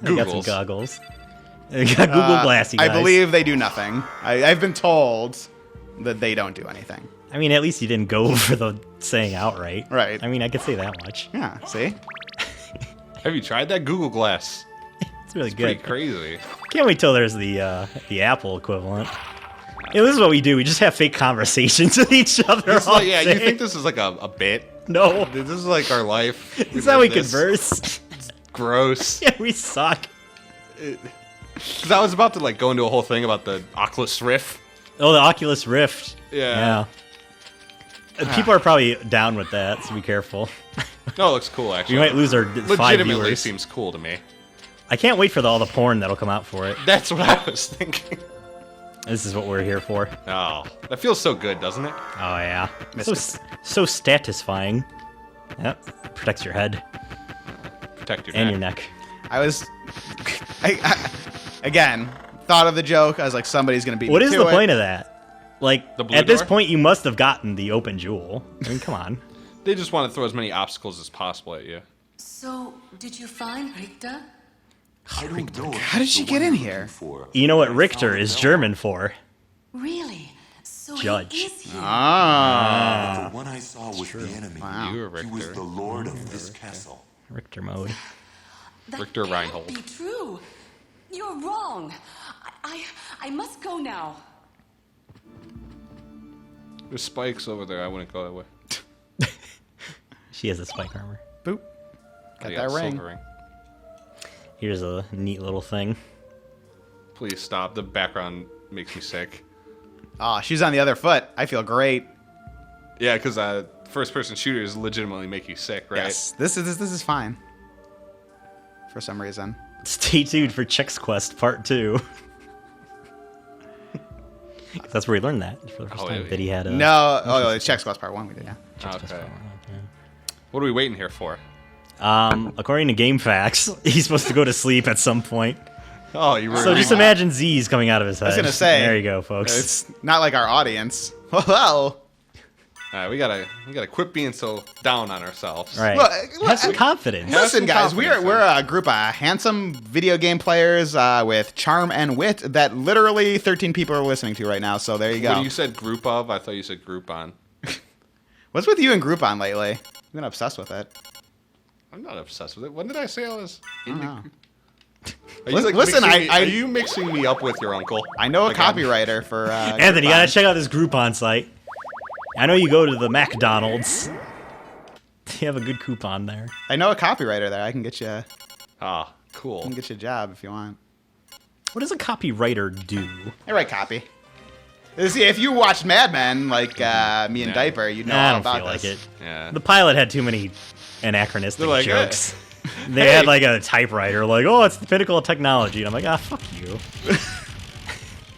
I got some goggles. I got Google Glassy guys. I believe they do nothing. I've been told that they don't do anything. I mean, at least you didn't go for the saying outright. Right. I mean, I could say that much. Yeah, see? Have you tried that Google Glass? It's really It's good. pretty crazy. Can't wait till there's the Apple equivalent. Yeah, this is what we do. We just have fake conversations with each other. It's all like, yeah, day. you think this is like a bit? No. This is like our life. This is how we converse. Gross. Yeah, we suck. Because I was about to like go into a whole thing about the Oculus Rift. Oh, the Oculus Rift. Yeah. People are probably down with that, so be careful. No, it looks cool actually. We might lose our 5 Legitimately viewers. seems cool to me. I can't wait for all the porn that'll come out for it. That's what I was thinking. This is what we're here for. Oh, that feels so good, doesn't it? Oh yeah, so satisfying. Yep, protects your head Protect your and neck. your neck. I was... again, thought of the joke. I was like, somebody's going to beat me What is to the it. point of that? Like, The blue at this door? point, you must have gotten the open jewel. I mean, come on. They just want to throw as many obstacles as possible at you. So, did you find Richter? I don't know. How did she get in here? You know what Richter is German for? Really? So Judge. he is here. Ah. The one I saw was the enemy. Wow. You were He was Richter. the lord of this castle. Richter mode. That Richter can't Reinhold. be true. You're wrong. I must go now. There's spikes over there. I wouldn't go that way. She has a spike armor. Boop. Got I that a ring. silver ring. Here's a neat little thing. Please stop. The background makes me sick. Oh, she's on the other foot. I feel great. Yeah, because first-person shooters legitimately make you sick, right? Yes. This is fine. For some reason. Stay tuned for Chex Quest Part 2. That's where we learned that for the first time. yeah. That he had a... No. Oh, it's Chex Quest Part 1 we did, yeah. Okay. What are we waiting here for? According to GameFAQs, he's supposed to go to sleep at some point. Oh, you were. So just imagine Z's coming out of his head. I was gonna say. There you go, folks. It's not like our audience. Well, Alright, we gotta quit being so down on ourselves. Right. Look, Have some confidence. Have listen, some guys, confidence, we're a group of handsome video game players with charm and wit that literally 13 people are listening to right now. So there you go. When you said group of, I thought you said Groupon. What's with you and Groupon lately? You've been obsessed with it. I'm not obsessed with it. When did I say I was? Into... know. Are you, like, Listen, mixing me- I- are you mixing me up with your uncle? I know a Like, I'm- copywriter for Anthony, you Groupon. gotta check out this Groupon site. I know you go to the McDonald's. They have a good coupon there. I know a copywriter there. I can get you a Cool. a job if you want. What does a copywriter do? I write copy. See, if you watched Mad Men, like me and Yeah. Diaper, you'd know I all don't about feel like this. it. Yeah. The pilot had too many anachronistic They're like, jokes. They had like a typewriter, like, oh, it's the pinnacle of technology. And I'm like, ah, fuck you.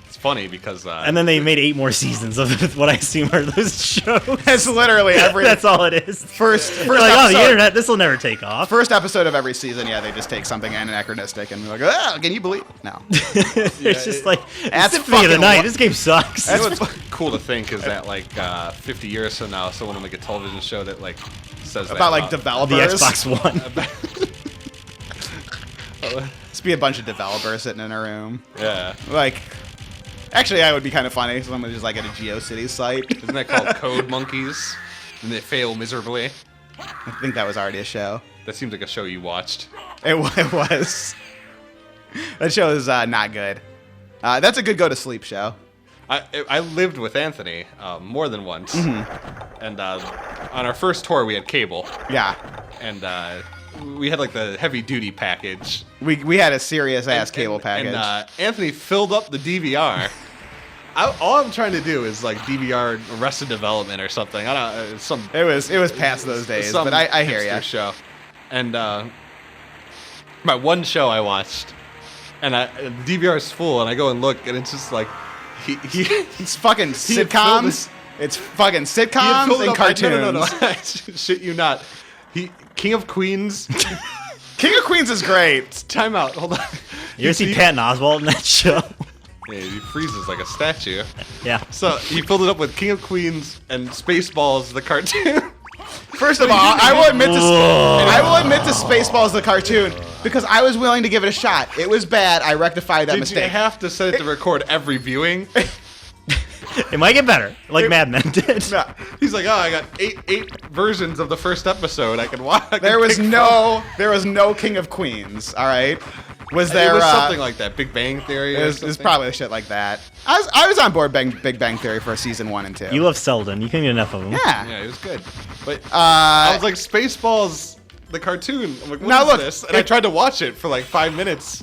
It's funny because And then they made 8 more seasons of what I assume are those shows. That's literally every That's all it is. first They're like, oh, episode. the internet, this will never take off. First episode of every season, yeah, they just take something anachronistic and be like, oh, can you believe? No. It's just like, That's Symphony of the fucking Night. wa- This game sucks. you know what's cool to think is that like 50 years from now, someone will make a television show that like says that About like the developers. Xbox One. Just be a bunch of developers sitting in a room. Yeah. Like, actually, that would be kind of funny. Someone just like at a GeoCities site. Isn't that called Code Monkeys? And they fail miserably. I think that was already a show. That seems like a show you watched. It was. That show is not good. That's a good go to sleep show. I lived with Anthony more than once, and on our first tour we had cable, Yeah. and we had like the heavy duty package. We had a serious ass cable And package. Anthony filled up the DVR. All I'm trying to do is like DVR Arrested Development or something. I don't some it was past those days, some but I hear hipster you. show. And my one show I watched, and the DVR is full, and I go and look, and it's just like It's fucking filled sitcoms. It's fucking he had sitcoms filled it and up- cartoons. No. Shit you not. King of Queens. King of Queens is great. Time out. Hold on. You ever see Patton Oswalt in that show? Yeah, he freezes like a statue. Yeah. So he filled it up with King of Queens and Spaceballs, the cartoon. First of all, I will admit to Spaceballs the cartoon because I was willing to give it a shot. It was bad. I rectified that Did mistake. you have to set it to record every viewing? It might get better, like Mad Men did. No. He's like, oh, I got eight versions of the first episode I can watch. There was no King of Queens. All right. Was there? It was something like that. Big Bang Theory. It was probably shit like that. I was on board Big Bang Theory for season 1 and 2. You love Selden. You couldn't get enough of him. Yeah. Yeah, it was good. But I was like, Spaceballs, the cartoon. I'm like, what is this? And I tried to watch it for like 5 minutes.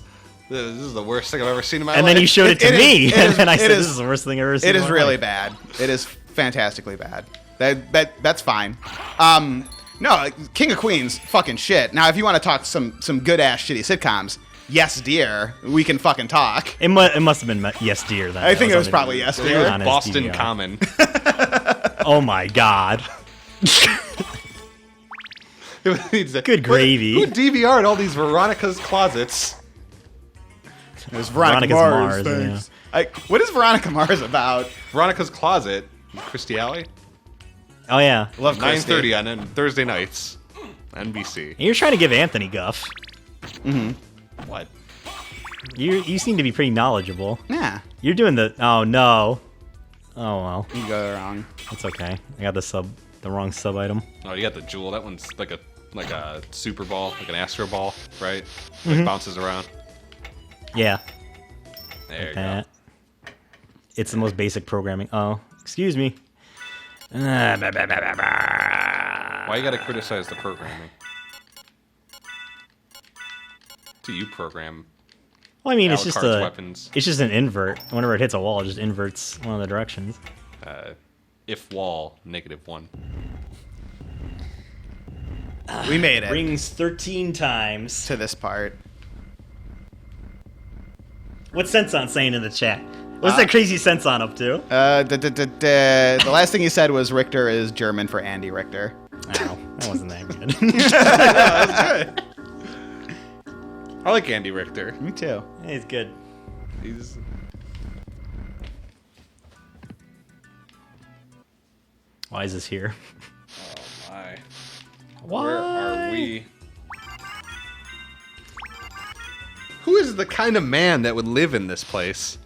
This is the worst thing I've ever seen in my life. And then you showed it to me, and then I said, it "This is the worst thing I've ever seen." It in is my really life. bad. It is fantastically bad. That's fine. No, King of Queens, fucking shit. Now, if you want to talk some good ass shitty sitcoms, Yes Dear, we can fucking talk. It must have been Yes Dear then. I think it was on the- probably Yes it was Dear. on his Boston DVR. Common. Oh my god. Good gravy. Who DVR'd all these Veronica's closets? It was Veronica Veronica's Mars. Mars, thanks. What is Veronica Mars about? Veronica's Closet, Christy Alley. Oh yeah. Love Christy. 9:30 on Thursday nights, NBC. You're trying to give Anthony guff. What? You seem to be pretty knowledgeable. Yeah, You're doing the. Oh no. Oh well. you go wrong. That's okay. I got the wrong sub item. Oh, you got the jewel. That one's like a super ball, like an astro ball, right? Like bounces around. Yeah. There you That. It's the most basic programming. Oh, excuse me. Ah, bah, bah, bah, bah, bah. go. Why you gotta criticize the programming? Do you program? Well, I mean, it's just Alucard's weapons. it's just an invert. Whenever it hits a wall, it just inverts one of the directions. If wall -1. We made it Rings 13 times. to this part. What's Senson saying in the chat? What's that crazy Senson up to? The last thing he said was Richter is German for Andy Richter. Oh, that wasn't that good. I like Andy Richter. Me too. It's good. He's Why is this here? my. Why? Where are we? Who is the kind of man that would live in this place?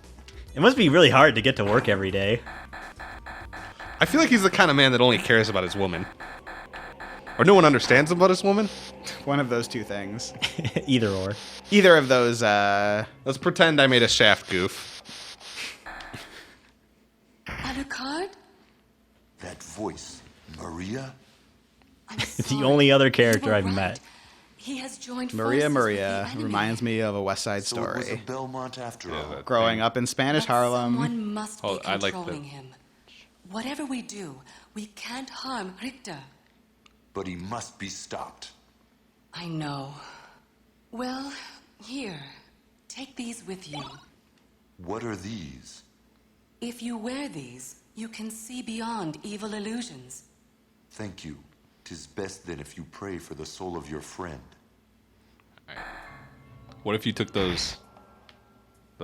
It must be really hard to get to work every day. I feel like he's the kind of man that only cares about his woman. Or no one understands about his woman. One of those two things. Either or. Either of those. Let's pretend I made a Shaft goof. Alucard? That voice, Maria? I'm It's the sorry. only other You character were I've right. met. He has joined Maria forces with the enemy. reminds me of a West Side So it was a Story. Belmont after all. that Growing thing. up in Spanish But Harlem. someone must be Oh, I like the- controlling him. Whatever we do, we can't harm Richter. But he must be stopped. I know. Well, here. Take these with you. What are these? If you wear these, you can see beyond evil illusions. Thank you. 'Tis best then if you pray for the soul of your friend. What if you took those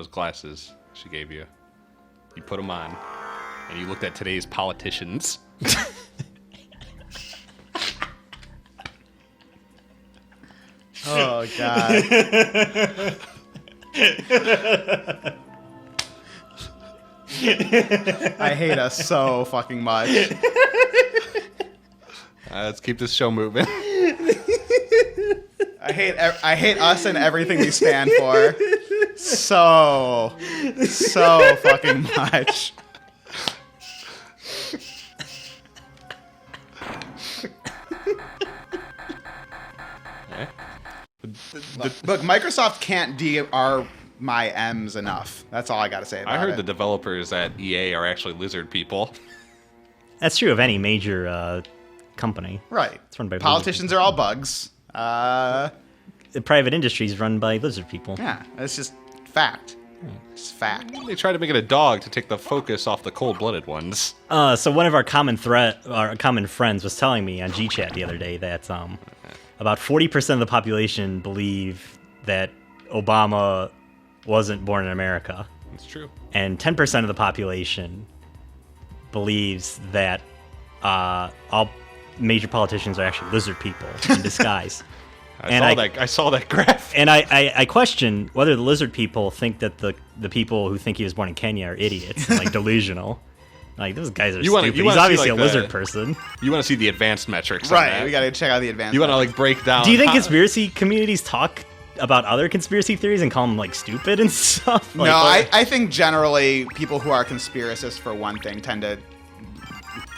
glasses she gave you, you put them on, and you looked at today's politicians? Oh god. I hate us so fucking much. Let's keep this show moving. I hate us and everything we stand for. So fucking much. Look, Microsoft can't DR my M's enough. That's all I gotta say about I it. heard the developers at EA are actually lizard people. That's true of any major company. Right. It's run by Politicians are all bugs. The private industry is run by lizard people. Yeah, it's just fact. It's fact. They tried to make it a dog to take the focus off the cold-blooded ones. So one of our common friends was telling me on GChat the other day that about 40% of the population believe that Obama wasn't born in America, It's true. and 10% of the population believes that all major politicians are actually lizard people in disguise. I saw that graph. And I question whether the lizard people think that the people who think he was born in Kenya are idiots and like delusional. Like, those guys are stupid. He's obviously a lizard person. You want to see the advanced metrics, right? We got to check out the advanced. You want to like break down. Do you think conspiracy communities talk about other conspiracy theories and call them like stupid and stuff? Like, no, I think generally people who are conspiracists for one thing tend to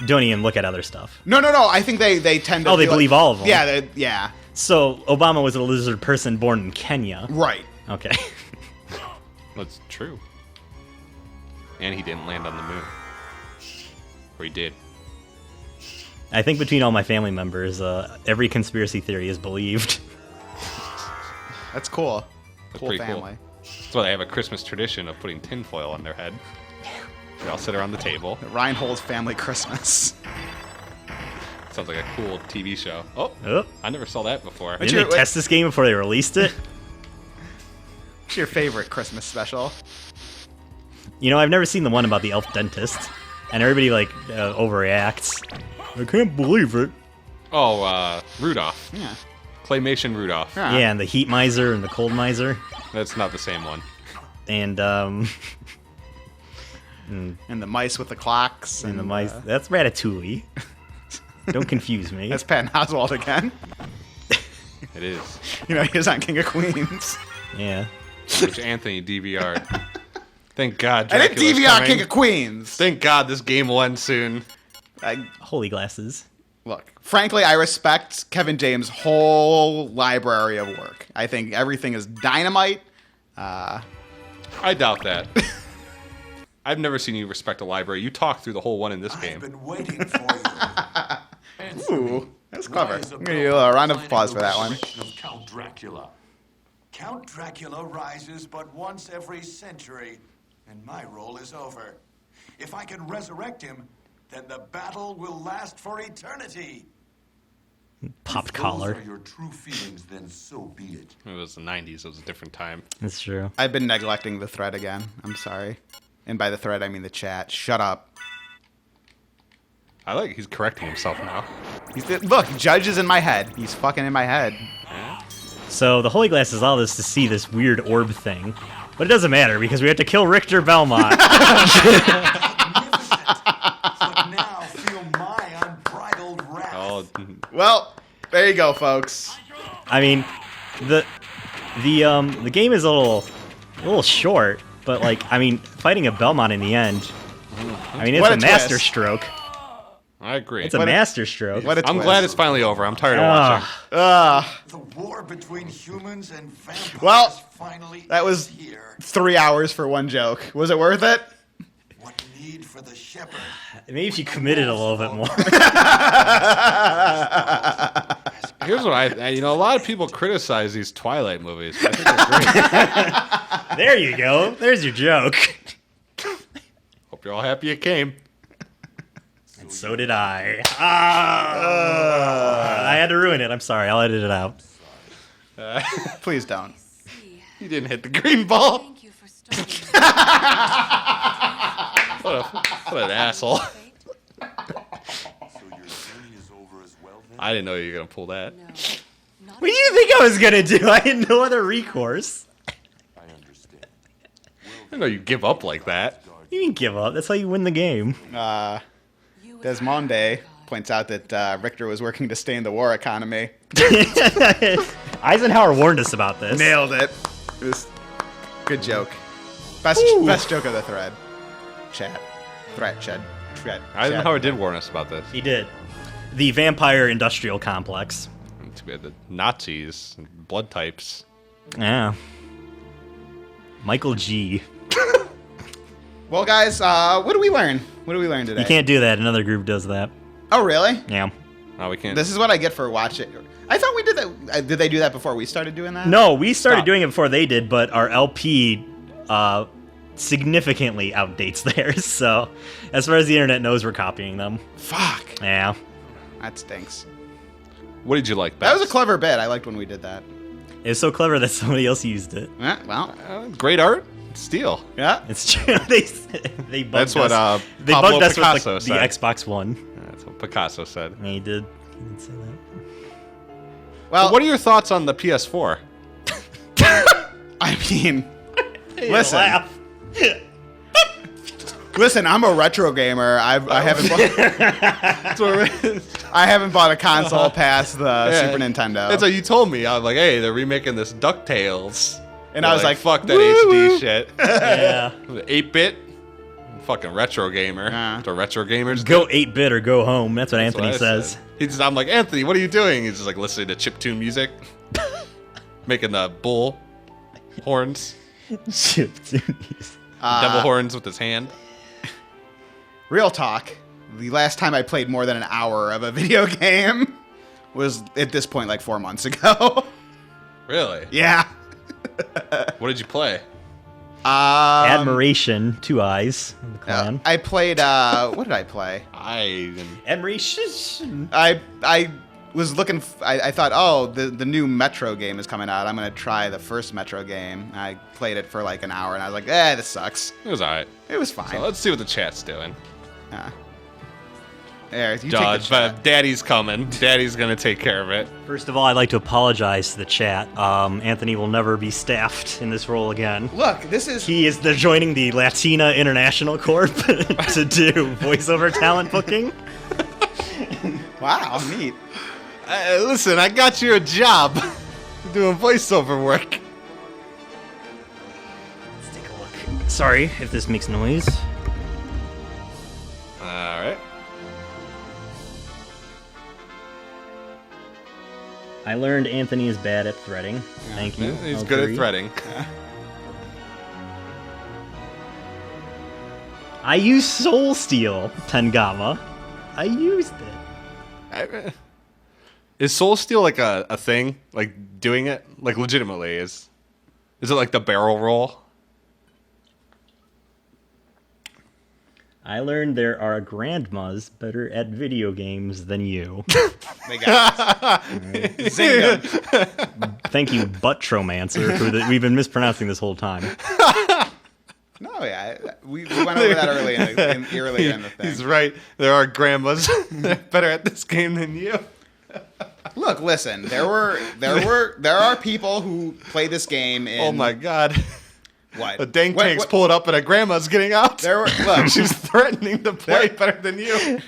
don't even look at other stuff. No. I think they tend to. Oh, they believe all of them. Yeah, yeah. So Obama was a lizard person born in Kenya. Right. Okay. That's true. And he didn't land on the moon. Or he did. I think between all my family members, every conspiracy theory is believed. That's cool. That's cool pretty family. Cool. That's why they have a Christmas tradition of putting tinfoil on their head. They all sit around the table. The Reinhold's Family Christmas. Sounds like a cool TV show. Oh, I never saw that before. Didn't they test this game before they released it? What's your favorite Christmas special? You know, I've never seen the one about the elf dentist, and everybody like overreacts. I can't believe it. Oh, Rudolph. Yeah. Claymation Rudolph. Yeah, and the heat miser and the cold miser. That's not the same one. And and the mice with the clocks. And the mice. That's Ratatouille. Don't confuse me. That's Patton Oswalt again. It is. You know, he was on King of Queens. Yeah. Which Anthony DVR'd. Thank God. I didn't Dracula's DVR coming. King of Queens. Thank God this game will end soon. Holy glasses. Look, frankly, I respect Kevin James' whole library of work. I think everything is dynamite. I doubt that. I've never seen you respect a library. You talked through the whole one in this game. I've been waiting for you. Ooh, that's clever. I'm going to give you a round of applause for that one. Of Count Dracula. Count Dracula rises but once every century, and my role is over. If I can resurrect him, then the battle will last for eternity. Popped If collar. those are your true feelings, then so be it. It was the 90s. It was a different time. That's true. I've been neglecting the thread again. I'm sorry. And by the thread, I mean the chat. Shut up. I like he's correcting himself now. Look, Judge is in my head. He's fucking in my head. So the Holy Glass is all this to see this weird orb thing. But it doesn't matter because we have to kill Richter Belmont. But now feel my unbridled wrath. Oh, Well, there you go, folks. I mean, the game is a little short, but like, I mean, fighting a Belmont in the end, I mean, it's What a a master twist. stroke. I agree. It's a master stroke. What a I'm twist. glad it's finally over. I'm tired of watching. The war between humans and vampires Well, finally that was is here. 3 hours for one joke. Was it worth it? What need for the shepherd? Maybe if you committed a little bit more. Here's what a lot of people criticize these Twilight movies. But I think they're great. There you go. There's your joke. Hope you're all happy it came. And so did I. I had to ruin it. I'm sorry. I'll edit it out. Please don't. You didn't hit the green ball. Thank you for starting. What an asshole. So your journey is over as well then? I didn't know you were going to pull that. No, not What do you think I was going to do? I had no other recourse. I understand. I didn't know you'd give up like that. You didn't give up. That's how you win the game. you as Desmonde points out that Richter was working to stay in the war economy. Eisenhower warned us about this. Nailed it. It was good joke. Best joke of the thread. Chat. Threat. Chat. Eisenhower did warn us about this. He did. The vampire industrial complex. Too bad the Nazis, and blood types. Yeah. Michael G. Well, guys, what did we learn? What did we learn today? You can't do that. Another group does that. Oh, really? Yeah. Oh, we can't. This is what I get for watching. I thought we did that. Did they do that before we started doing that? No, we started Stop. doing it before they did, but our LP significantly outdates theirs. So, as far as the internet knows, we're copying them. Fuck. Yeah. That stinks. What did you like That best? was a clever bit. I liked when we did that. It was so clever that somebody else used it. Well, Great art. Steal. yeah. It's true. They bugged That's what us. They Pablo bugged us Picasso with the said. Xbox One. That's what Picasso said. And he did. didn't say that. Well, What are your thoughts on the PS4? I mean, listen. Listen, I'm a retro gamer. I haven't I haven't bought a console past the Super Nintendo. That's what you told me. I was like, hey, they're remaking this DuckTales. And I was like, fuck that woo-woo. HD shit. Yeah. 8-bit? Fucking retro gamer. The retro gamers Go 8-bit or go home. That's what That's Anthony what I says. said. I'm like, Anthony, what are you doing? He's just like listening to chiptune music. Making the bull horns. Devil horns with his hand. Real talk. The last time I played more than an hour of a video game was at this point like 4 months ago. Really? Yeah. What did you play? Admiration, 2 eyes. The clan. I played. What did I play? Admiration. I was looking. I thought, oh, the new Metro game is coming out. I'm gonna try the first Metro game. I played it for like an hour, and I was like, this sucks. It was alright. It was fine. So let's see what the chat's doing. There, you Dodge, take the chat. but Daddy's coming. Daddy's gonna take care of it. First of all, I'd like to apologize to the chat. Anthony will never be staffed in this role again. Look, this is. They're joining the Latina International Corp to do voiceover talent booking. Wow, neat. Listen, I got you a job doing voiceover work. Let's take a look. Sorry if this makes noise. Alright. I learned Anthony is bad at threading. Thank you. He's I'll good agree. at threading. I used Soul Steel, Tengama. I used it. Is Soul Steel like a thing? Like doing it? Like legitimately is it like the barrel roll? I learned there are grandmas better at video games than you. They got it. Zing 'em. Thank you, Buttromancer, we've been mispronouncing this whole time. No, yeah, we went over that earlier in the thing. He's right. There are grandmas better at this game than you. Look, listen. There are people who play this game in. Oh my god. What? A tank's pulling up and a grandma's getting out. Look, She's threatening to play better than you.